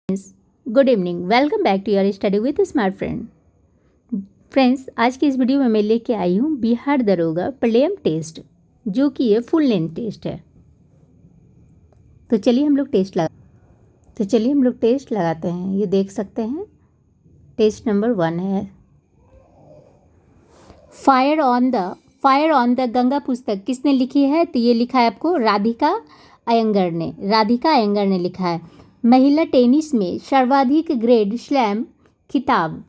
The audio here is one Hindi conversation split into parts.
Friends, good evening. Welcome back to your study with smart friend. Friends, आज की इस वीडियो में मैं लेके आई हूँ बिहार दरोगा प्रीलिम टेस्ट, जो कि ये फुल लेंथ टेस्ट है। तो चलिए हम लोग टेस्ट लगाते हैं। ये देख सकते हैं, टेस्ट नंबर 1 है। फायर ऑन द गंगा पुस्तक किसने लिखी है? तो ये लिखा है आपको राधिका अयंगर ने लिखा है। महिला टेनिस में सर्वाधिक ग्रैंड स्लैम खिताब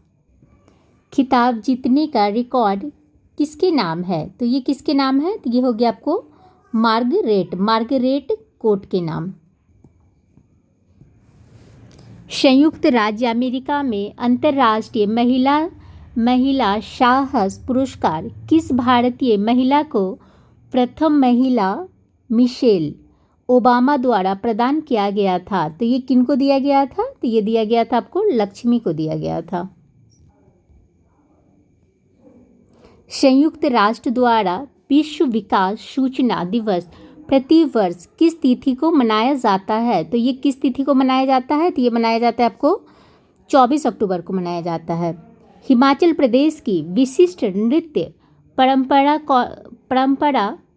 जीतने का रिकॉर्ड किसके नाम है? तो ये किसके नाम है? तो ये हो गया आपको मार्गरेट कोर्ट के नाम। संयुक्त राज्य अमेरिका में अंतर्राष्ट्रीय महिला साहस पुरस्कार किस भारतीय महिला को प्रथम महिला मिशेल ओबामा द्वारा प्रदान किया गया था? तो ये किनको दिया गया था? तो ये दिया गया था आपको लक्ष्मी को दिया गया था। संयुक्त राष्ट्र द्वारा विश्व विकास सूचना दिवस प्रतिवर्ष किस तिथि को मनाया जाता है? तो ये किस तिथि को मनाया जाता है? तो ये मनाया जाता है आपको 24 अक्टूबर को मनाया जाता है। हिमाचल प्रदेश की विशिष्ट नृत्य परंपरा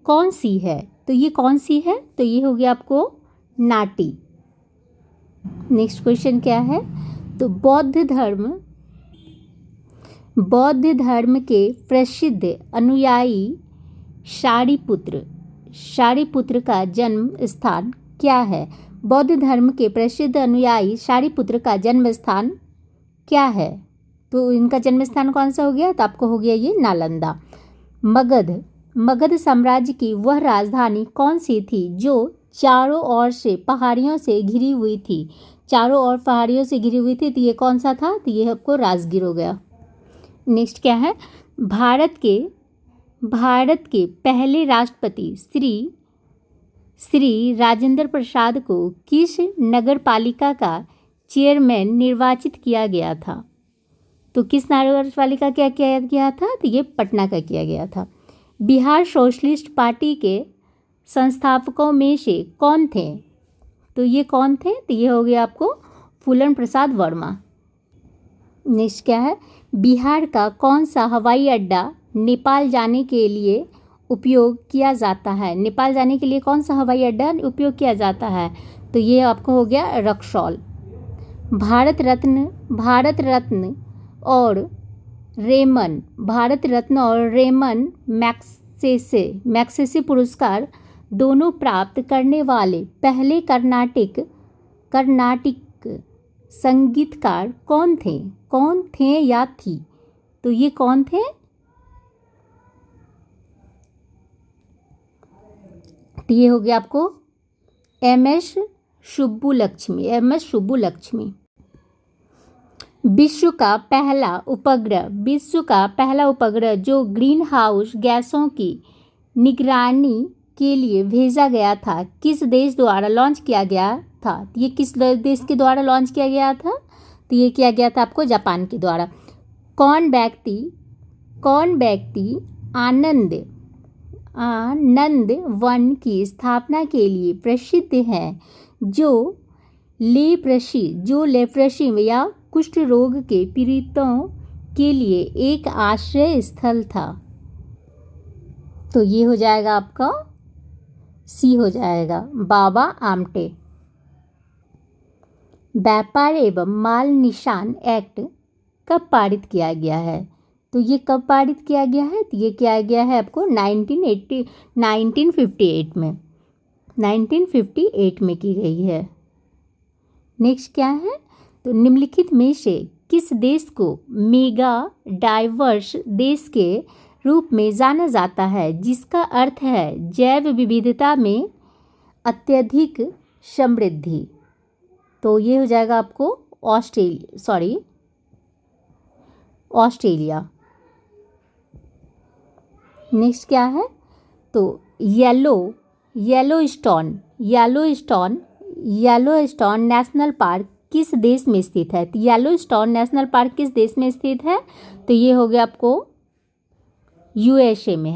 कौन सी है? तो ये कौन सी है? तो ये हो गया आपको नाटी। नेक्स्ट क्वेश्चन क्या है? तो बौद्ध धर्म के प्रसिद्ध अनुयायी शारिपुत्र का जन्म स्थान क्या है? बौद्ध धर्म के प्रसिद्ध अनुयायी शारिपुत्र का जन्म स्थान क्या है? तो इनका जन्म स्थान कौन सा हो गया? तो आपको हो गया ये नालंदा। मगध साम्राज्य की वह राजधानी कौन सी थी जो चारों ओर से पहाड़ियों से घिरी हुई थी? तो ये कौन सा था? तो ये आपको राजगीर हो गया। नेक्स्ट क्या है? भारत के पहले राष्ट्रपति श्री राजेंद्र प्रसाद को किस नगर पालिका का चेयरमैन निर्वाचित किया गया था? तो किस नगर पालिका क्या किया गया था? तो ये पटना का किया गया था। बिहार सोशलिस्ट पार्टी के संस्थापकों में से कौन थे? तो ये कौन थे? तो ये हो गया आपको फूलन प्रसाद वर्मा। नेक्स्ट क्या है? बिहार का कौन सा हवाई अड्डा नेपाल जाने के लिए उपयोग किया जाता है? नेपाल जाने के लिए कौन सा हवाई अड्डा उपयोग किया जाता है? तो ये आपको हो गया रक्सौल। भारत रत्न और रेमन मैग्सेसे पुरस्कार दोनों प्राप्त करने वाले पहले कर्नाटिक संगीतकार कौन थे या थी? तो ये कौन थे? तो ये हो गया आपको एम.एस. सुब्बुलक्ष्मी। विश्व का पहला उपग्रह जो ग्रीन हाउस गैसों की निगरानी के लिए भेजा गया था, किस देश द्वारा लॉन्च किया गया था? ये किस देश के द्वारा लॉन्च किया गया था? तो ये किया गया था आपको जापान के द्वारा। कौन व्यक्ति आनंद वन की स्थापना के लिए प्रसिद्ध है, जो लेप्रेसी या कुष्ठ रोग के पीड़ितों के लिए एक आश्रय स्थल था? तो ये हो जाएगा आपका सी हो जाएगा, बाबा आमटे। व्यापार एवं माल निशान एक्ट कब पारित किया गया है? तो ये कब पारित किया गया है? तो ये किया गया है आपको 1958 में की गई है। नेक्स्ट क्या है? तो निम्नलिखित में से किस देश को मेगा डाइवर्स देश के रूप में जाना जाता है, जिसका अर्थ है जैव विविधता में अत्यधिक समृद्धि? तो ये हो जाएगा आपको ऑस्ट्रेलिया। नेक्स्ट क्या है? तो येलोस्टोन नेशनल पार्क किस देश में स्थित है? तो येलोस्टोन नेशनल पार्क किस देश में स्थित है? तो ये हो गया आपको यूएसए में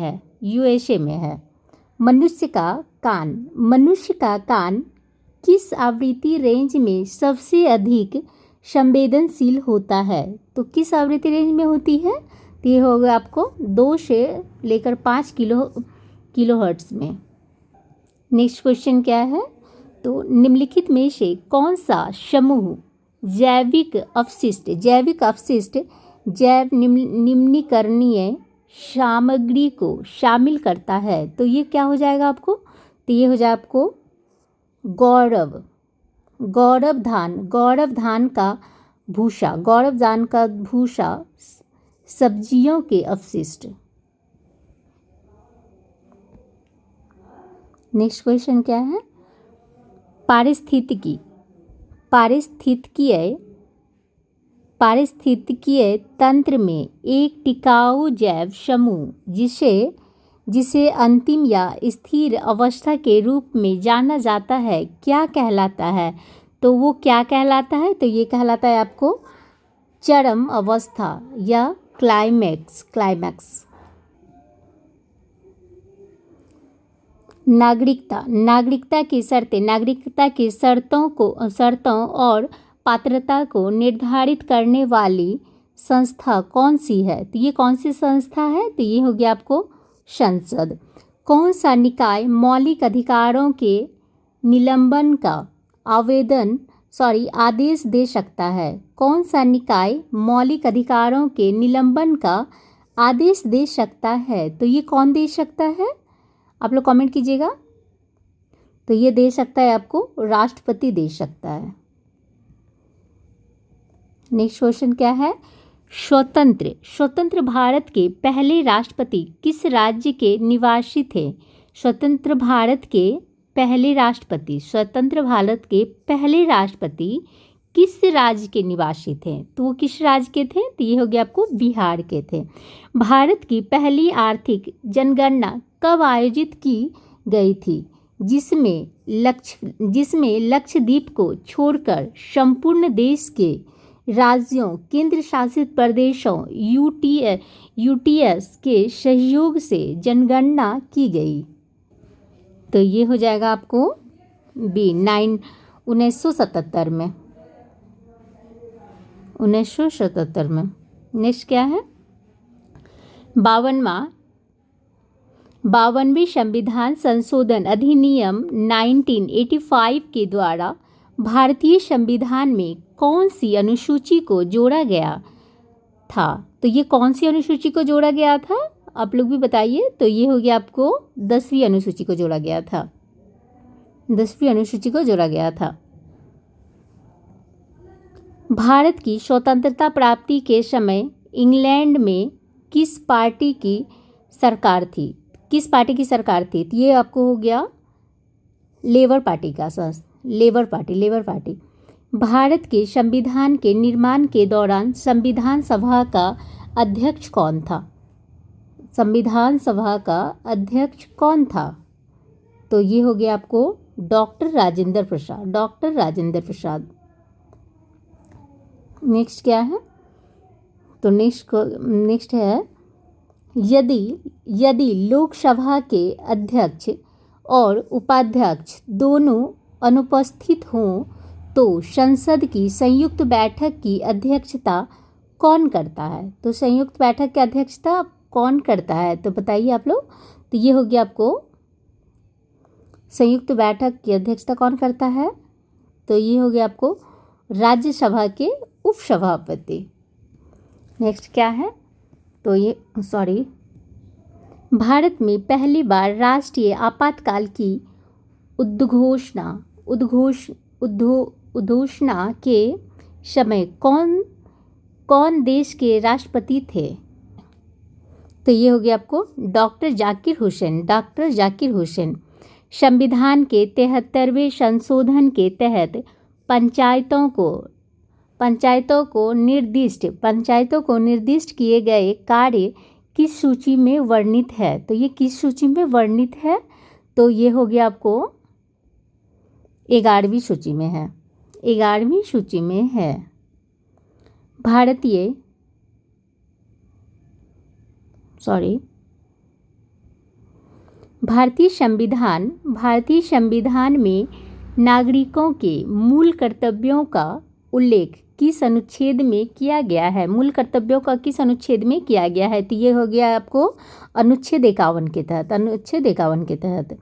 है। मनुष्य का कान किस आवृत्ति रेंज में सबसे अधिक संवेदनशील होता है? तो किस आवृत्ति रेंज में होती है? तो ये होगा आपको 2 से लेकर 5 किलोहर्ट्ज़ में। नेक्स्ट क्वेश्चन क्या है? तो निम्नलिखित में से कौन सा समूह जैविक अपशिष्ट जैव निम्नीकरणीय सामग्री को शामिल करता है? तो ये क्या हो जाएगा आपको? तो ये हो जाए आपको गौरव धान का भूसा, सब्जियों के अपशिष्ट। नेक्स्ट क्वेश्चन क्या है? पारिस्थितिकीय तंत्र में एक टिकाऊ जैव समूह जिसे अंतिम या स्थिर अवस्था के रूप में जाना जाता है क्या कहलाता है? तो वो क्या कहलाता है? तो ये कहलाता है आपको चरम अवस्था या क्लाइमैक्स। नागरिकता की शर्तों और पात्रता को निर्धारित करने वाली संस्था कौन सी है? तो ये कौन सी संस्था है? तो ये हो गया आपको संसद। कौन सा निकाय मौलिक अधिकारों के निलंबन का आदेश दे सकता है? कौन सा निकाय मौलिक अधिकारों के निलंबन का आदेश दे सकता है? तो ये कौन दे सकता है? आप लोग कमेंट कीजिएगा। तो ये दे सकता है आपको राष्ट्रपति दे सकता है। नेक्स्ट क्वेश्चन क्या है? स्वतंत्र भारत के पहले राष्ट्रपति किस राज्य के निवासी थे? स्वतंत्र भारत के पहले राष्ट्रपति किस राज्य के निवासी थे? तो वो किस राज्य के थे? तो ये हो गया आपको बिहार के थे। भारत की पहली आर्थिक जनगणना कब आयोजित की गई थी? जिसमें लक्षद्वीप को छोड़कर संपूर्ण देश के राज्यों, केंद्र शासित प्रदेशों यूटीएस के सहयोग से जनगणना की गई। तो ये हो जाएगा आपको बी 1977 में। 1977 में। नेक्स्ट क्या है? 52वें संविधान संशोधन अधिनियम 1985 के द्वारा भारतीय संविधान में कौन सी अनुसूची को जोड़ा गया था? तो ये कौन सी अनुसूची को जोड़ा गया था? आप लोग भी बताइए। तो ये हो गया आपको 10वीं अनुसूची को जोड़ा गया था। 10वीं अनुसूची को जोड़ा गया था। भारत की स्वतंत्रता प्राप्ति के समय इंग्लैंड में किस पार्टी की सरकार थी? किस पार्टी की सरकार थी? तो ये आपको हो गया लेबर पार्टी। भारत के संविधान के निर्माण के दौरान संविधान सभा का अध्यक्ष कौन था? तो ये हो गया आपको डॉक्टर राजेंद्र प्रसाद। नेक्स्ट क्या है? तो नेक्स्ट है यदि लोकसभा के अध्यक्ष और उपाध्यक्ष दोनों अनुपस्थित हों तो संसद की संयुक्त बैठक की अध्यक्षता कौन करता है? तो संयुक्त बैठक की अध्यक्षता कौन करता है? तो बताइए आप लोग। तो ये हो गया आपको संयुक्त बैठक की अध्यक्षता कौन करता है? तो ये हो गया आपको राज्यसभा के उपसभापति। नेक्स्ट क्या है? तो ये भारत में पहली बार राष्ट्रीय आपातकाल की उद्घोषणा के समय कौन देश के राष्ट्रपति थे? तो ये हो गया आपको डॉक्टर जाकिर हुसैन। संविधान के 73वें संशोधन के तहत पंचायतों को निर्दिष्ट किए गए कार्य किस सूची में वर्णित है? तो ये किस सूची में वर्णित है? तो ये हो गया आपको 11वीं सूची में है। 11वीं सूची में है। भारतीय संविधान में नागरिकों के मूल कर्तव्यों का उल्लेख किस अनुच्छेद में किया गया है? मूल कर्तव्यों का किस अनुच्छेद में किया गया है? तो ये हो गया आपको अनुच्छेद 51 के तहत। अनुच्छेद 51 के तहत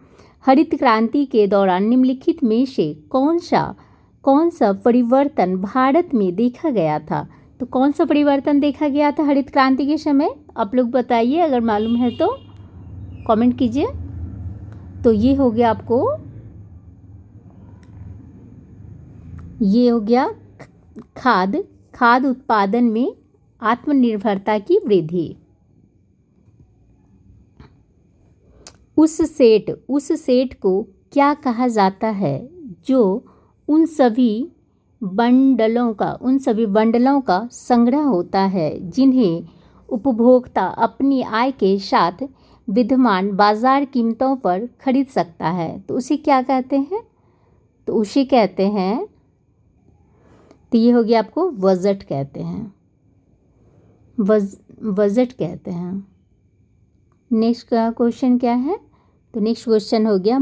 हरित क्रांति के दौरान निम्नलिखित में से कौन सा परिवर्तन भारत में देखा गया था? तो कौन सा परिवर्तन देखा गया था हरित क्रांति के समय? आप लोग बताइए, अगर मालूम है तो कमेंट कीजिए। तो ये हो गया आपको, ये हो गया खाद उत्पादन में आत्मनिर्भरता की वृद्धि। उस सेट को क्या कहा जाता है जो उन सभी बंडलों का संग्रह होता है जिन्हें उपभोक्ता अपनी आय के साथ विद्यमान बाजार कीमतों पर खरीद सकता है? तो उसे क्या कहते हैं? तो उसे कहते हैं, तो ये हो गया आपको बजट कहते हैं, बजट कहते हैं। नेक्स्ट का क्वेश्चन क्या है? तो नेक्स्ट क्वेश्चन हो गया,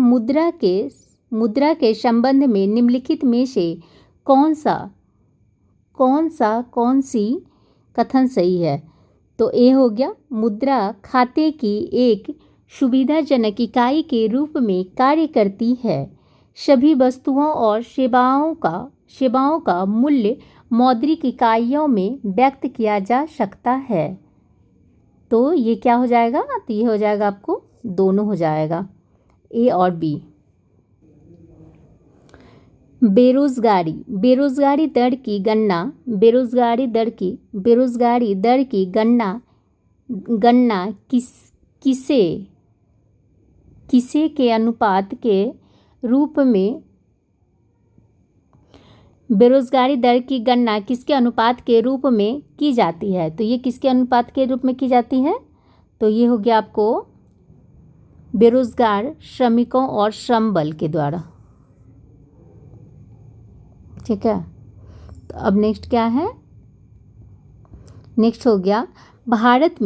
मुद्रा के संबंध में निम्नलिखित में से कौन सी कथन सही है? तो ए हो गया, मुद्रा खाते की एक सुविधाजनक इकाई के रूप में कार्य करती है। सभी वस्तुओं और सेवाओं का मूल्य मौद्रिक इकाइयों में व्यक्त किया जा सकता है। तो ये क्या हो जाएगा? तो ये हो जाएगा आपको दोनों हो जाएगा, ए और बी। बेरोजगारी दर की गणना किसे के अनुपात के रूप में, बेरोजगारी दर की गणना किसके अनुपात के रूप में की जाती है? तो ये किसके अनुपात के रूप में की जाती है? तो ये हो गया आपको बेरोजगार श्रमिकों और श्रम बल के द्वारा। ठीक है, तो अब नेक्स्ट क्या है? नेक्स्ट हो गया, भारत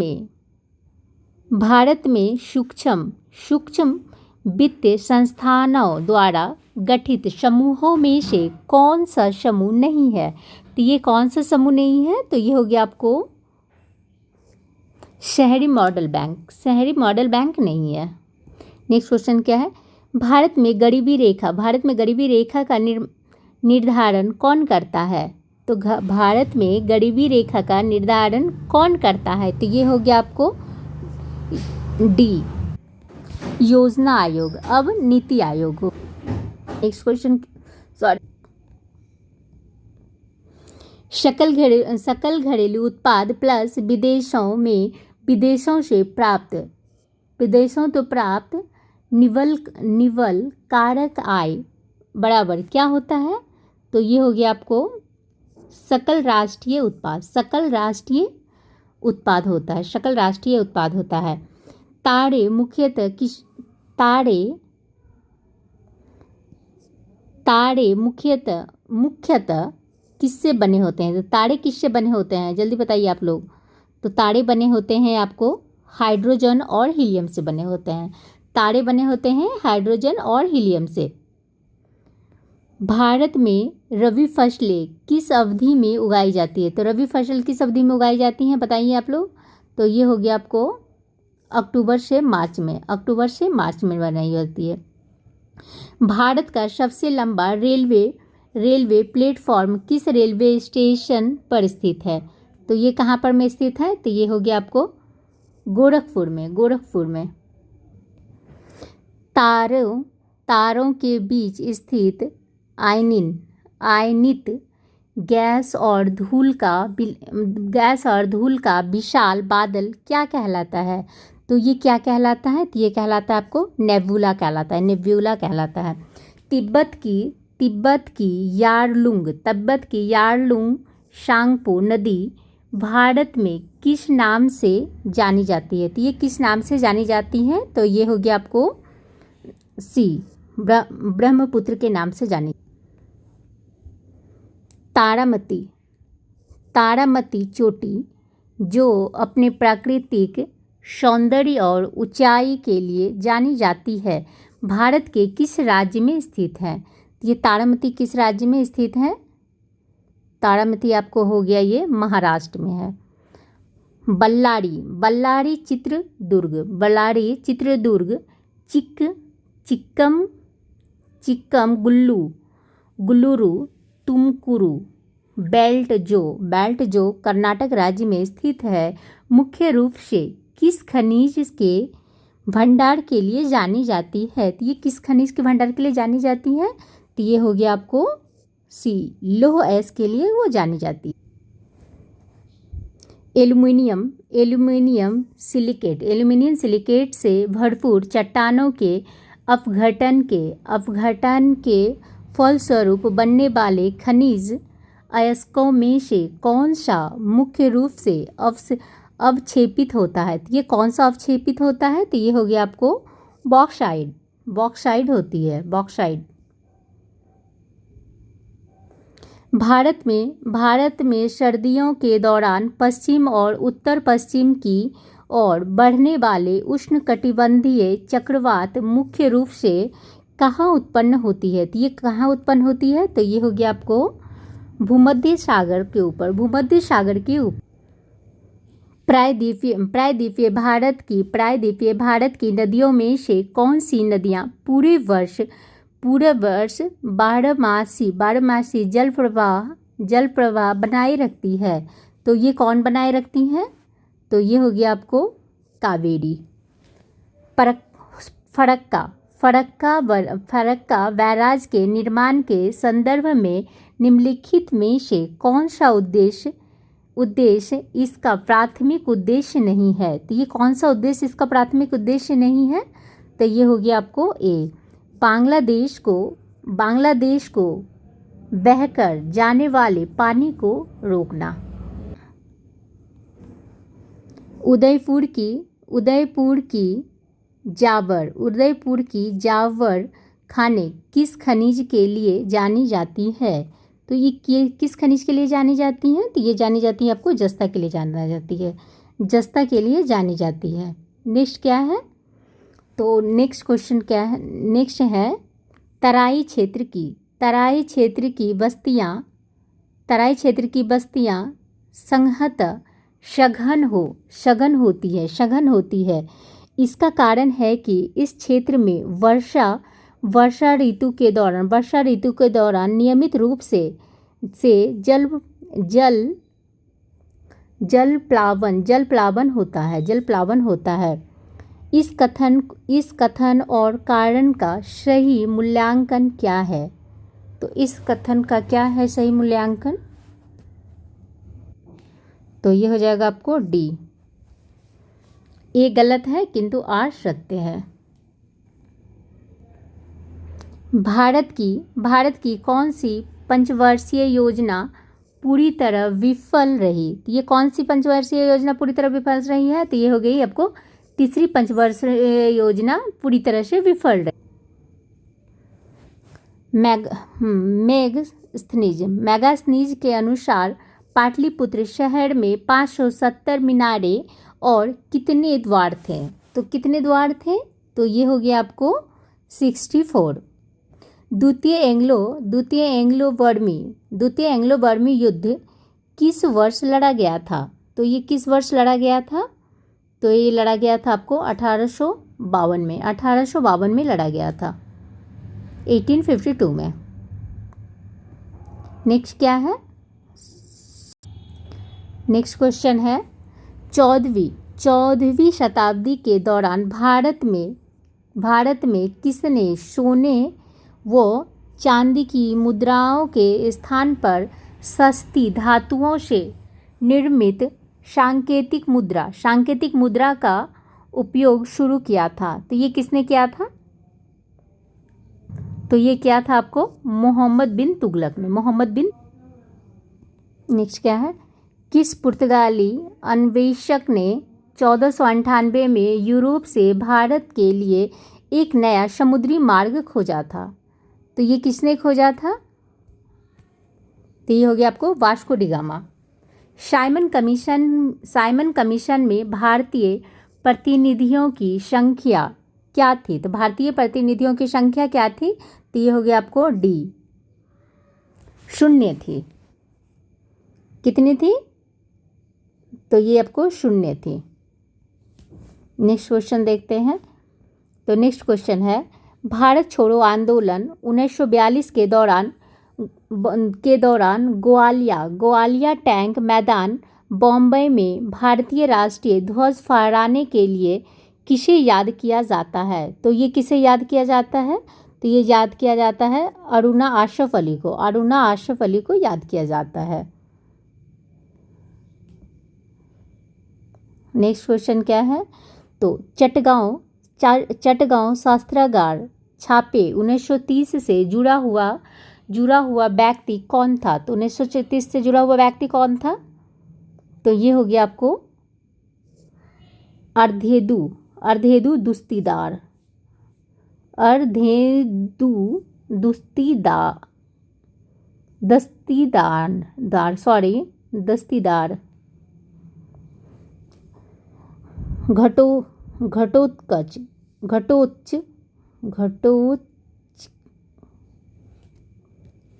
में सूक्ष्म वित्त संस्थानों द्वारा गठित समूहों में से कौन सा समूह नहीं है? तो ये कौन सा समूह नहीं है? तो ये हो गया आपको शहरी मॉडल बैंक नहीं है। नेक्स्ट क्वेश्चन क्या है? भारत में गरीबी रेखा का निर्धारण कौन करता है? तो भारत में गरीबी रेखा का निर्धारण कौन करता है? तो ये हो गया आपको डी, योजना आयोग। अब नीति आयोग हो। नेक्स्ट क्वेश्चन, सकल घरेलू उत्पाद प्लस विदेशों तो प्राप्त निवल कारक आय बराबर क्या होता है? तो ये हो गया आपको सकल राष्ट्रीय उत्पाद होता है। ताड़े मुख्यतः किससे बने होते हैं? तो ताड़े किससे बने होते हैं? जल्दी बताइए आप लोग। तो ताड़े बने होते हैं आपको हाइड्रोजन और हीलियम से बने होते हैं। ताड़े बने होते हैं हाइड्रोजन और हीलियम से। भारत में रबी फसलें किस अवधि में उगाई जाती है? तो रबी फसल किस अवधि में उगाई जाती हैं, बताइए आप लोग। तो ये हो गया आपको अक्टूबर से मार्च में बनाई जाती है। भारत का सबसे लंबा रेलवे प्लेटफॉर्म किस रेलवे स्टेशन पर स्थित है? तो ये कहाँ पर में स्थित है? तो ये हो गया आपको गोरखपुर में। तारों के बीच स्थित आयनित गैस और धूल का विशाल बादल क्या कहलाता है? तो ये क्या कहलाता है? तो ये कहलाता है आपको नेबुला कहलाता है। तिब्बत की यारलुंग शांगपो नदी भारत में किस नाम से जानी जाती है? तो ये किस नाम से जानी जाती है? तो ये हो गया आपको सी, ब्रह्मपुत्र के नाम से जानी। तारामती चोटी जो अपने प्राकृतिक सौंदर्य और ऊंचाई के लिए जानी जाती है, भारत के किस राज्य में स्थित है? ये तारामती किस राज्य में स्थित है? तारामती आपको हो गया ये महाराष्ट्र में है। बल्लारी, बल्लारी चित्रदुर्ग, बल्लारी चित्रदुर्ग, चिक्कम गुल्लू, गुल्लूरू, तुमकुरू, बेल्ट जो कर्नाटक राज्य में स्थित है, मुख्य रूप से किस खनिज के भंडार के लिए जानी जाती है? तो ये किस खनिज के भंडार के लिए जानी जाती है? तो ये हो गया आपको सी, लौह अयस्क के लिए वो जानी जाती है। एल्यूमिनियम सिलिकेट से भरपूर चट्टानों के अपघटन के फलस्वरूप बनने वाले खनिज अयस्कों में से कौन सा मुख्य रूप से अवक्षेपित होता है? तो ये कौन सा अवक्षेपित होता है? तो ये हो गया आपको बॉक्साइड होती है, बॉक्साइड। भारत में सर्दियों के दौरान पश्चिम और उत्तर पश्चिम की ओर बढ़ने वाले उष्णकटिबंधीय चक्रवात मुख्य रूप से कहाँ उत्पन्न होती है? तो ये कहाँ उत्पन्न होती है? तो ये हो गया आपको भूमध्य सागर के ऊपर, प्रायद्वीपीय भारत की नदियों में से कौन सी नदियाँ पूरे वर्ष बारहमासी जल प्रवाह बनाए रखती है? तो ये कौन बनाए रखती हैं? तो ये हो गया आपको कावेरी। फरक्का बैराज के निर्माण के संदर्भ में निम्नलिखित में से कौन सा उद्देश्य इसका प्राथमिक उद्देश्य नहीं है? तो ये कौन सा उद्देश्य इसका प्राथमिक उद्देश्य नहीं है? तो ये हो गया आपको ए, बांग्लादेश को बहकर जाने वाले पानी को रोकना। उदयपुर की जावर खाने किस खनिज के लिए जानी जाती है? तो ये किस खनिज के लिए जानी जाती हैं? तो ये जानी जाती है आपको जस्ता के लिए जानी जाती है, जस्ता के लिए जानी जाती है। नेक्स्ट क्या है? तो नेक्स्ट क्वेश्चन क्या है? नेक्स्ट है तराई क्षेत्र की बस्तियां संहत सघन होती है। इसका कारण है कि इस क्षेत्र में वर्षा ऋतु के दौरान नियमित रूप से जल प्लावन होता है। इस कथन और कारण का सही मूल्यांकन क्या है? तो इस कथन का क्या है सही मूल्यांकन? तो ये हो जाएगा आपको डी, ए गलत है किंतु आर सत्य है। भारत की कौन सी पंचवर्षीय योजना पूरी तरह विफल रही? तो ये कौन सी पंचवर्षीय योजना पूरी तरह विफल रही है? तो ये हो गई आपको तीसरी पंचवर्षीय योजना पूरी तरह से विफल रही। मेगास्थनीज के अनुसार पाटलिपुत्र शहर में 570 मीनारें और कितने द्वार थे? तो कितने द्वार थे? तो ये हो गया आपको 64। द्वितीय एंग्लो बर्मी युद्ध किस वर्ष लड़ा गया था? तो ये किस वर्ष लड़ा गया था? तो ये लड़ा गया था आपको 1852 में लड़ा गया था, 1852 में। नेक्स्ट क्या है? नेक्स्ट क्वेश्चन है 14वीं शताब्दी के दौरान भारत में किसने सोने व चांदी की मुद्राओं के स्थान पर सस्ती धातुओं से निर्मित सांकेतिक मुद्रा का उपयोग शुरू किया था? तो ये किसने किया था? तो ये क्या था आपको मोहम्मद बिन तुगलक ने। नेक्स्ट क्या है? किस पुर्तगाली अन्वेषक ने 1498 में यूरोप से भारत के लिए एक नया समुद्री मार्ग खोजा था? तो ये किसने खोजा था? तो ये हो गया आपको Vasco D gamma. Simon commission में भारतीय प्रतिनिधियों की संख्या क्या थी? तो भारतीय प्रतिनिधियों की संख्या क्या थी? तो ये हो गया आपको डी, शून्य थी। कितनी थी? तो ये आपको शून्य थी। नेक्स्ट क्वेश्चन देखते हैं। तो नेक्स्ट क्वेश्चन है, भारत छोड़ो आंदोलन 1942 के दौरान ग्वालिया टैंक मैदान बॉम्बे में भारतीय राष्ट्रीय ध्वज फहराने के लिए किसे याद किया जाता है? तो ये किसे याद किया जाता है? तो ये याद किया जाता है अरुणा अशरफ अली को। अरुणा अशरफ अली को याद किया जाता है। नेक्स्ट क्वेश्चन क्या है? तो चटगांव शस्त्रागार छापे 1930 से जुड़ा हुआ व्यक्ति कौन था? तो 1936 से जुड़ा हुआ व्यक्ति कौन था? तो ये हो गया आपको अर्धेदु दुस्तीदार। दस्तीदार।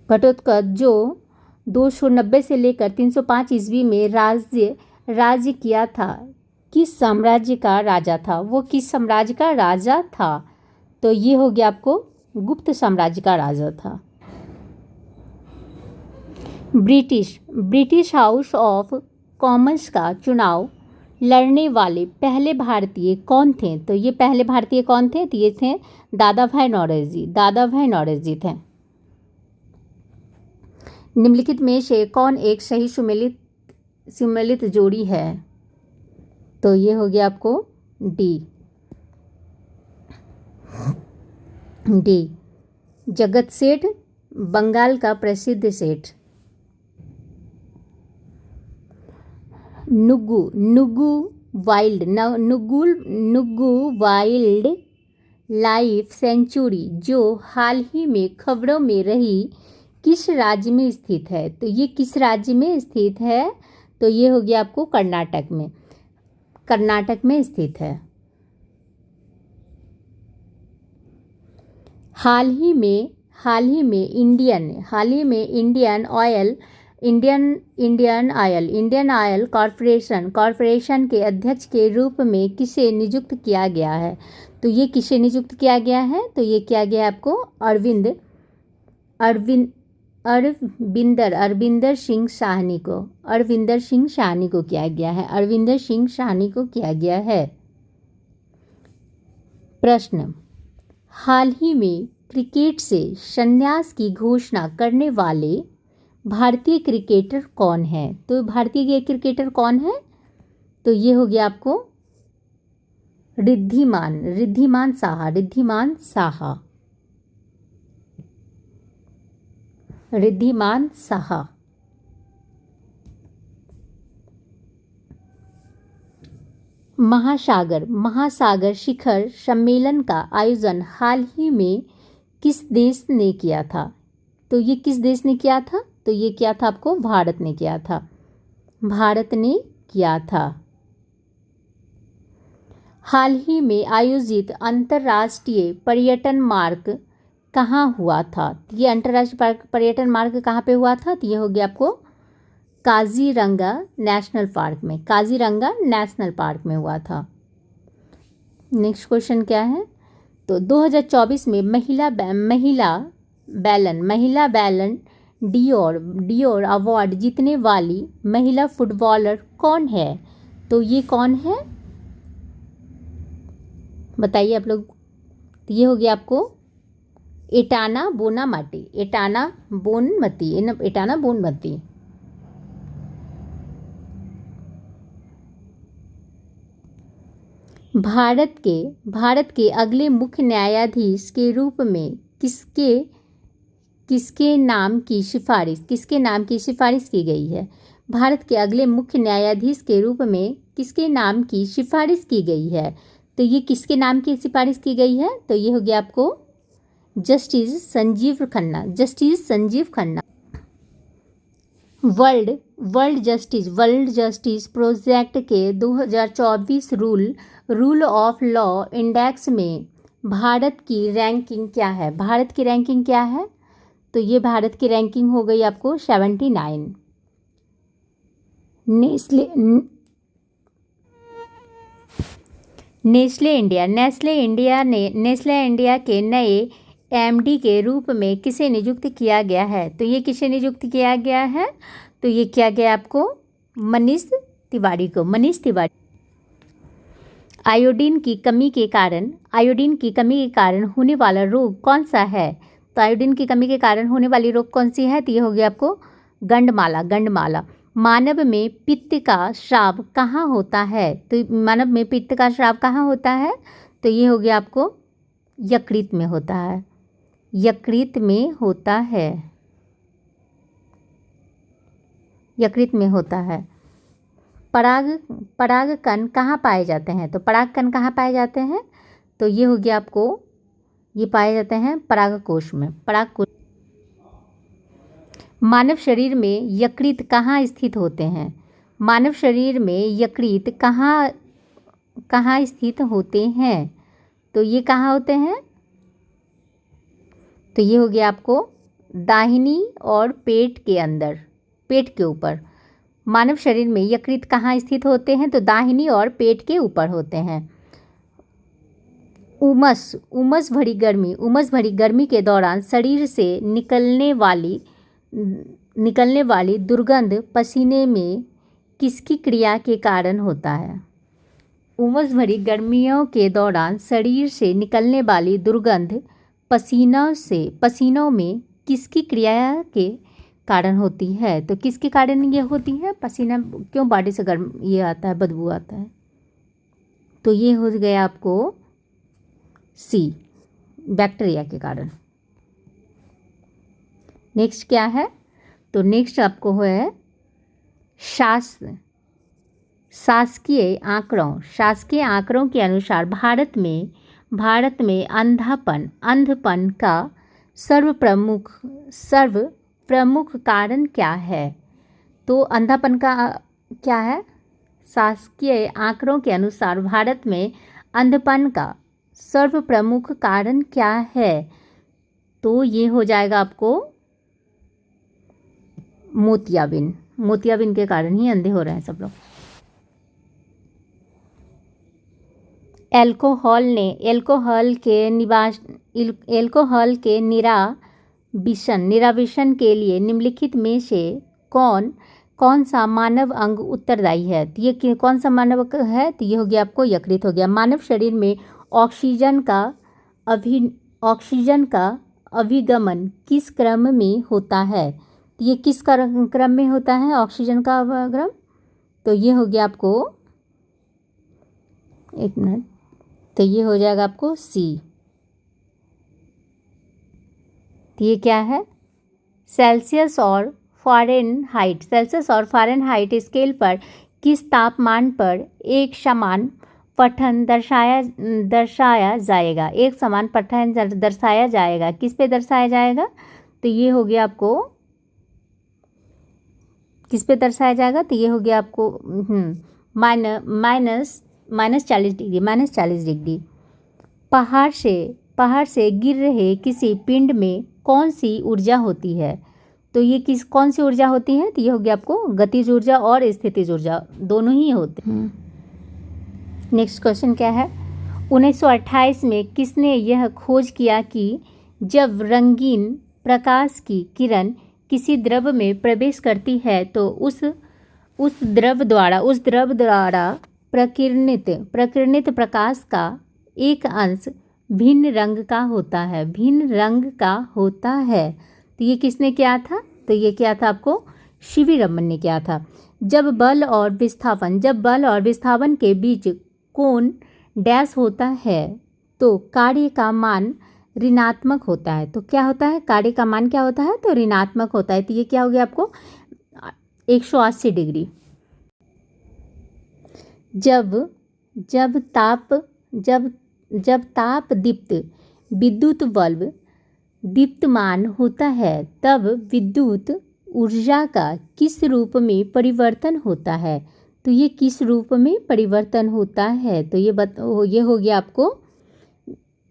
घटोत्कच जो 290 से लेकर 305 ईस्वी में राज्य किया था, किस साम्राज्य का राजा था? वो किस साम्राज्य का राजा था? तो ये हो गया आपको गुप्त साम्राज्य का राजा था। ब्रिटिश हाउस ऑफ कॉमन्स का चुनाव लड़ने वाले पहले भारतीय कौन थे? तो ये पहले भारतीय कौन थे? तो ये थे दादा भाई नौरोजी थे। निम्नलिखित में से कौन एक सही सुमेलित जोड़ी है? तो ये हो गया आपको डी। जगत सेठ बंगाल का प्रसिद्ध सेठ। नुगु वाइल्ड लाइफ सेंचुरी जो हाल ही में खबरों में रही, किस राज्य में स्थित है? तो ये किस राज्य में स्थित है? तो ये हो गया आपको कर्नाटक में स्थित है। हाल ही में इंडियन ऑयल कॉरपोरेशन के अध्यक्ष के रूप में किसे नियुक्त किया गया है? तो ये किसे नियुक्त किया गया है? तो ये किया गया है आपको अरविंदर सिंह साहनी को किया गया है। प्रश्न, हाल ही में क्रिकेट से संन्यास की घोषणा करने वाले भारतीय क्रिकेटर कौन है? तो भारतीय क्रिकेटर कौन है? तो ये हो गया आपको रिद्धिमान साहा। महासागर शिखर सम्मेलन का आयोजन हाल ही में किस देश ने किया था? तो ये किस देश ने किया था? तो ये किया था आपको भारत ने किया था। हाल ही में आयोजित अंतर्राष्ट्रीय पर्यटन मार्ग कहाँ हुआ था? ये अंतर्राष्ट्रीय पर्यटन मार्ग कहाँ पे हुआ था? तो ये हो गया आपको काजीरंगा नेशनल पार्क में हुआ था। नेक्स्ट क्वेश्चन क्या है? तो 2024 में महिला बैलन डियोर अवार्ड जीतने वाली महिला फुटबॉलर कौन है? तो ये कौन है बताइए आप लोग। तो ये हो गया आपको एटाना बोनमती। भारत के अगले मुख्य न्यायाधीश के रूप में किसके नाम की सिफारिश की गई है? भारत के अगले मुख्य न्यायाधीश के रूप में किसके नाम की सिफारिश की गई है? तो ये किसके नाम की सिफारिश की गई है? तो ये हो गया आपको justice Sanjeev Khanna. World justice project के 2024 रूल ऑफ लॉ इंडेक्स में भारत की रैंकिंग क्या है? भारत की रैंकिंग क्या है? तो ये भारत की रैंकिंग हो गई आपको 79। नेस्ले इंडिया के नए एमडी के रूप में किसे नियुक्त किया गया है? तो ये किसे नियुक्त किया गया है? तो ये किया गया आपको मनीष तिवारी को। मनीष तिवारी। आयोडीन की कमी के कारण होने वाला रोग कौन सा है? तो आयोडीन की कमी के कारण होने वाली रोग कौन सी है? तो ये हो गया आपको गंडमाला। मानव में पित्त का स्राव कहाँ होता है? तो मानव में पित्त का स्राव कहाँ होता है? तो ये हो गया आपको यकृत में होता है। यकृत में होता है। परागकण कहाँ पाए जाते हैं? तो परागकण कहाँ पाए जाते हैं? तो ये हो गया आपको, ये पाए जाते हैं परागकोश में। मानव शरीर में यकृत कहाँ स्थित होते हैं? मानव शरीर में यकृत कहाँ स्थित होते हैं? तो ये कहाँ होते हैं? तो ये हो गया आपको दाहिनी और पेट के अंदर, पेट के ऊपर। मानव शरीर में यकृत कहाँ स्थित होते हैं? तो दाहिनी और पेट के ऊपर होते हैं। उमस भरी गर्मी के दौरान शरीर से निकलने वाली दुर्गंध पसीने में किसकी क्रिया के कारण होता है? उमस भरी गर्मियों के दौरान शरीर से निकलने वाली दुर्गंध पसीनों में किसकी क्रिया के कारण होती है? तो किसके कारण ये होती है? पसीना क्यों, बॉडी से गर्म ये आता है, बदबू आता है। तो ये हो गया आपको सी, बैक्टीरिया के कारण। नेक्स्ट क्या है? तो नेक्स्ट आपको है शासकीय आंकड़ों के अनुसार भारत में अंधपन का सर्वप्रमुख कारण क्या है? तो अंधापन का क्या है? शासकीय आंकड़ों के अनुसार भारत में अंधपन का सर्वप्रमुख कारण क्या है? तो ये हो जाएगा आपको मोतियाबिंद के कारण ही अंधे हो रहे हैं सब लोग। एल्कोहल के निराविशन के लिए निम्नलिखित में से कौन सा मानव अंग उत्तरदायी है? तो ये कौन सा मानव अंग है? तो ये हो गया आपको यकृत हो गया। मानव शरीर में ऑक्सीजन का अभिगमन किस क्रम में होता है? तो ये किस क्रम में होता है ऑक्सीजन का अभिगमन? तो ये हो गया आपको, एक मिनट, तो ये हो जाएगा आपको सी। तो ये क्या है? सेल्सियस और फ़ारेनहाइट स्केल पर किस तापमान पर एक समान पठन दर्शाया जाएगा? एक समान पठन दर्शाया जाएगा, किस पे दर्शाया जाएगा? तो ये हो गया आपको, किस पे दर्शाया जाएगा? तो ये हो गया आपको -40 डिग्री। पहाड़ से गिर रहे किसी पिंड में कौन सी ऊर्जा होती है? तो ये कौन सी ऊर्जा होती है? तो ये हो गया आपको गतिज ऊर्जा और स्थितिज ऊर्जा, दोनों ही होते हैं। नेक्स्ट क्वेश्चन क्या है? 1928 में किसने यह खोज किया कि जब रंगीन प्रकाश की किरण किसी द्रव में प्रवेश करती है तो उस द्रव द्वारा प्रकीर्णित प्रकाश का एक अंश भिन्न रंग का होता है। तो ये किसने किया था? तो ये किया था आपको सीवी रमन ने किया था। जब बल और विस्थापन के बीच कोण डैश होता है तो कार्य का मान ऋणात्मक होता है। तो क्या होता है? कार्य का मान क्या होता है? तो ऋणात्मक होता है। तो ये क्या हो गया आपको 180 डिग्री। जब ताप दीप्त विद्युत बल्ब दीप्तमान होता है तब विद्युत ऊर्जा का किस रूप में परिवर्तन होता है? तो ये किस रूप में परिवर्तन होता है? तो ये हो गया आपको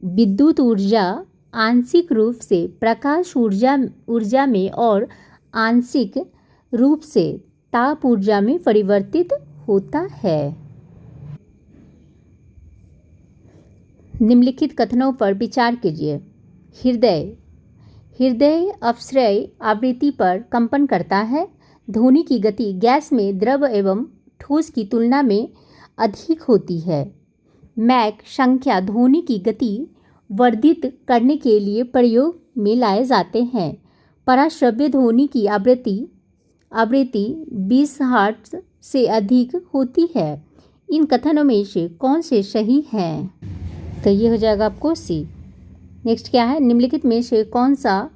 विद्युत ऊर्जा आंशिक रूप से प्रकाश ऊर्जा में और आंशिक रूप से ताप ऊर्जा में परिवर्तित होता है। निम्नलिखित कथनों पर विचार कीजिए। हृदय अपश्रय आवृत्ति पर कंपन करता है। ध्वनि की गति गैस में द्रव एवं ठोस की तुलना में अधिक होती है। मैक संख्या ध्वनि की गति वर्धित करने के लिए प्रयोग में लाए जाते हैं। पराश्रव्य ध्वनि की आवृत्ति 20 हर्ट्ज से अधिक होती है। इन कथनों में से कौन से सही हैं? तो ये हो जाएगा आपको सी। नेक्स्ट क्या है? निम्नलिखित में से कौन सा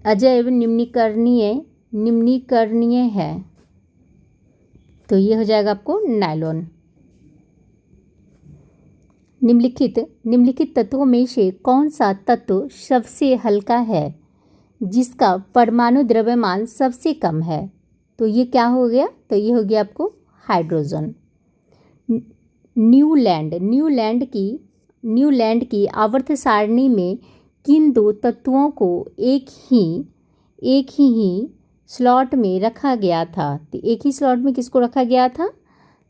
अजैव निम्नीकरणीय है? तो ये हो जाएगा आपको नायलॉन। निम्नलिखित तत्वों में से कौन सा तत्व सबसे हल्का है जिसका परमाणु द्रव्यमान सबसे कम है? तो ये क्या हो गया? तो ये हो गया आपको हाइड्रोजन। न्यूलैंड की आवर्त सारणी में किन दो तत्वों को एक ही स्लॉट में रखा गया था? तो एक ही स्लॉट में किसको रखा गया था?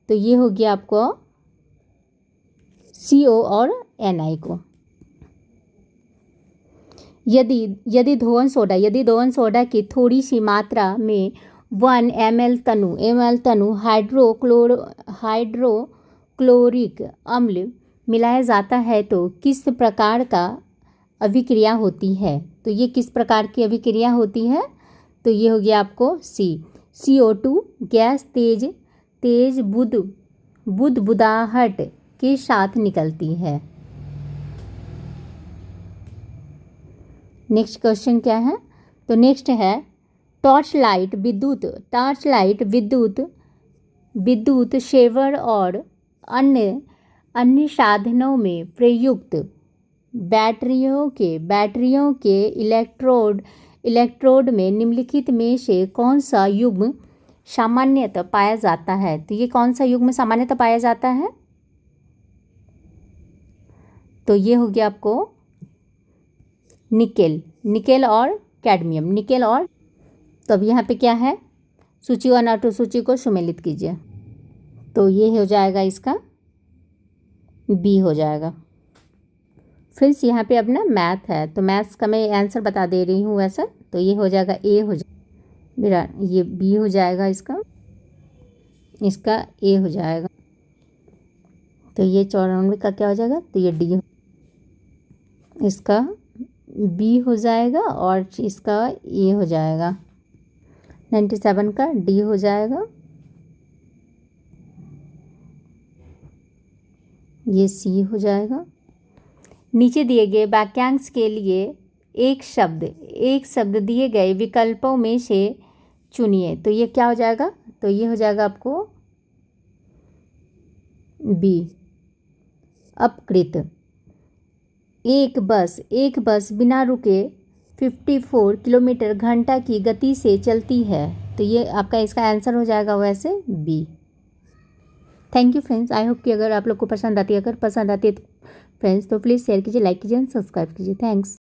तो ये हो गया आपको CO और Na को। यदि धोवन सोडा की थोड़ी सी मात्रा में 1 ml तनु हाइड्रोक्लोरिक अम्ल मिलाया जाता है तो किस प्रकार का अभिक्रिया होती है? तो ये किस प्रकार की अभिक्रिया होती है? तो ये हो गया आपको CO2 गैस तेज बुदबुदाहट के साथ निकलती है। नेक्स्ट क्वेश्चन क्या है? तो नेक्स्ट है टॉर्च लाइट विद्युत शेवर और अन्य साधनों में प्रयुक्त बैटरियों के इलेक्ट्रोड में निम्नलिखित में से कौन सा युग्म सामान्यतः पाया जाता है? तो ये कौन सा युग्म सामान्यतः पाया जाता है? तो ये हो गया आपको निकेल और कैडमियम। तो अब यहाँ पे क्या है? सूची 1 और 2 सूची को सुमेलित कीजिए। तो ये हो जाएगा इसका बी हो जाएगा। फ्रेंड्स यहाँ पे अपना मैथ है तो मैथ्स का मैं आंसर बता दे रही हूँ वैसा। तो ये हो जाएगा ए हो जाएगा, ये बी हो जाएगा, इसका ए हो जाएगा। तो ये 94 का क्या हो जाएगा? तो ये डी इसका बी हो जाएगा और इसका ए हो जाएगा। 97 का डी हो जाएगा, ये सी हो जाएगा। नीचे दिए गए वाक्यांश के लिए एक शब्द दिए गए विकल्पों में से चुनिए। तो ये क्या हो जाएगा? तो ये हो जाएगा आपको बी अपकृत। एक बस बिना रुके 54 किलोमीटर घंटा की गति से चलती है। तो ये आपका इसका आंसर हो जाएगा वैसे बी। Thank you friends. I hope कि अगर आप लोग को पसंद आती है तो फ्रेंड्स तो प्लीज़ शेयर कीजिए, लाइक कीजिए एंड सब्सक्राइब कीजिए। थैंक्स।